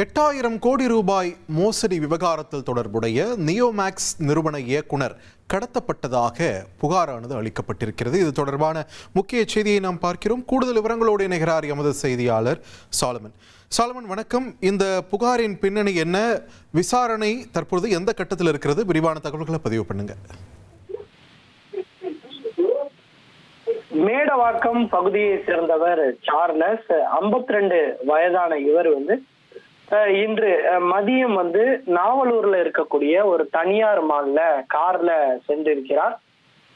8,000 கோடி ரூபாய் மோசடி விவகாரத்தில் தொடர்புடைய நியோமேக்ஸ் நிறுவன இயக்குனர் கடத்தப்பட்டதாக புகாரானது அளிக்கப்பட்டிருக்கிறது. இது தொடர்பான முக்கிய செய்தியை நாம் பார்க்கிறோம். கூடுதல் விவரங்களோடு இணைகிறார் எமது செய்தியாளர் சாலமன். சாலமன், வணக்கம். இந்த புகாரின் பின்னணி என்ன? விசாரணை தற்பொழுது எந்த கட்டத்தில் இருக்கிறது? விரிவான தகவல்களை பதிவு பண்ணுங்க. மேடவாக்கம் பகுதியை சேர்ந்தவர் சார்லஸ். 52 வயதான இவர் இன்று மதியம் நாவலூர்ல இருக்கக்கூடிய ஒரு தனியார் மால்ல கார்ல சென்றிருக்கிறார்.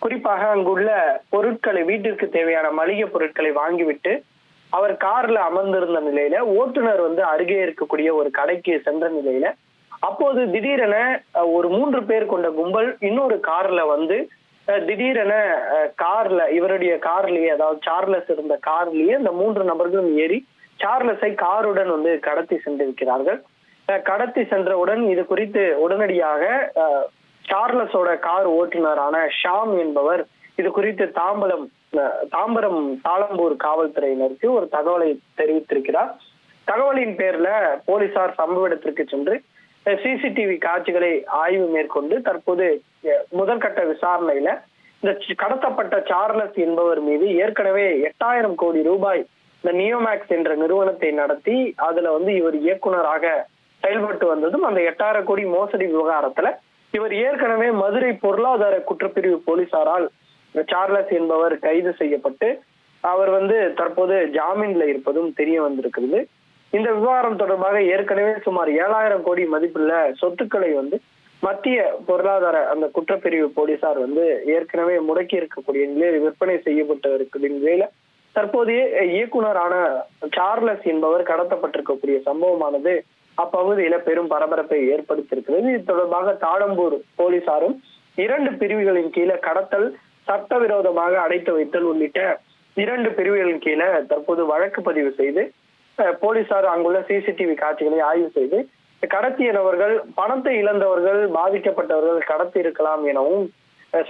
குறிப்பாக அங்குள்ள பொருட்களை, வீட்டிற்கு தேவையான மளிகை பொருட்களை வாங்கிவிட்டு அவர் கார்ல அமர்ந்திருந்த நிலையில ஓட்டுநர் அருகே இருக்கக்கூடிய ஒரு கடைக்கு சென்ற நிலையில அப்போது திடீரென ஒரு 3 பேர் கொண்ட கும்பல் இன்னொரு கார்ல திடீரென கார்ல, இவருடைய கார்லயே, அதாவது சார்லஸ் இருந்த கார்லயே இந்த 3 நபர்களும் ஏறி சார்லஸை காருடன் கடத்தி சென்றிருக்கிறார்கள். கடத்தி சென்றவுடன் இது குறித்து உடனடியாக சார்லஸோட கார் ஓட்டுநரான ஷாம் என்பவர் இது குறித்து தாம்பரம் தாளம்பூர் காவல்துறையினருக்கு ஒரு தகவலை தெரிவித்திருக்கிறார். தகவலின் பேர்ல போலீசார் சம்பவ இடத்திற்கு சென்று சிசிடிவி காட்சிகளை ஆய்வு மேற்கொண்டு தற்போது முதற்கட்ட விசாரணையில இந்த கடத்தப்பட்ட சார்லஸ் என்பவர் மீது ஏற்கனவே 8,000 கோடி ரூபாய் இந்த நியோமேக்ஸ் என்ற நிறுவனத்தை நடத்தி அதுல இவர் இயக்குனராக செயல்பட்டு வந்ததும், அந்த 8,000 கோடி மோசடி விவகாரத்துல இவர் ஏற்கனவே மதுரை பொருளாதார குற்றப்பிரிவு போலீசாரால் சார்லஸ் என்பவர் கைது செய்யப்பட்டு அவர் தற்போது ஜாமீன்ல இருப்பதும் தெரிய வந்திருக்கிறது. இந்த விவகாரம் தொடர்பாக ஏற்கனவே சுமார் 7,000 கோடி மதிப்புள்ள சொத்துக்களை மத்திய பொருளாதார அந்த குற்றப்பிரிவு போலீசார் ஏற்கனவே முடக்கி இருக்கக்கூடிய நிலையில் விற்பனை செய்யப்பட்டு இருக்கிற நிலையில தற்போதைய இயக்குனரான சார்லஸ் என்பவர் கடத்தப்பட்டிருக்கக்கூடிய சம்பவமானது அப்பகுதியில பெரும் பரபரப்பை ஏற்படுத்தியிருக்கிறது. இது தொடர்பாக தாளம்பூர் போலீசாரும் 2 பிரிவுகளின் கீழே கடத்தல், சட்டவிரோதமாக அடைத்து வைத்தல் உள்ளிட்ட 2 பிரிவுகளின் கீழே தற்போது வழக்கு பதிவு செய்து போலீசார் அங்குள்ள சிசிடிவி காட்சிகளை ஆய்வு செய்து கடத்திய நபர்கள், பணத்தை இழந்தவர்கள், பாதிக்கப்பட்டவர்கள் கடத்தி இருக்கலாம் எனவும்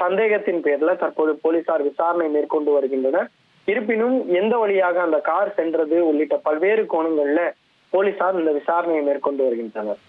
சந்தேகத்தின் பேர்ல தற்போது போலீசார் விசாரணை மேற்கொண்டு வருகின்றனர். இருப்பினும் எந்த வழியாக அந்த கார் சென்றது உள்ளிட்ட பல்வேறு கோணங்கள்ல போலீசார் இந்த விசாரணையை மேற்கொண்டு வருகின்றனர்.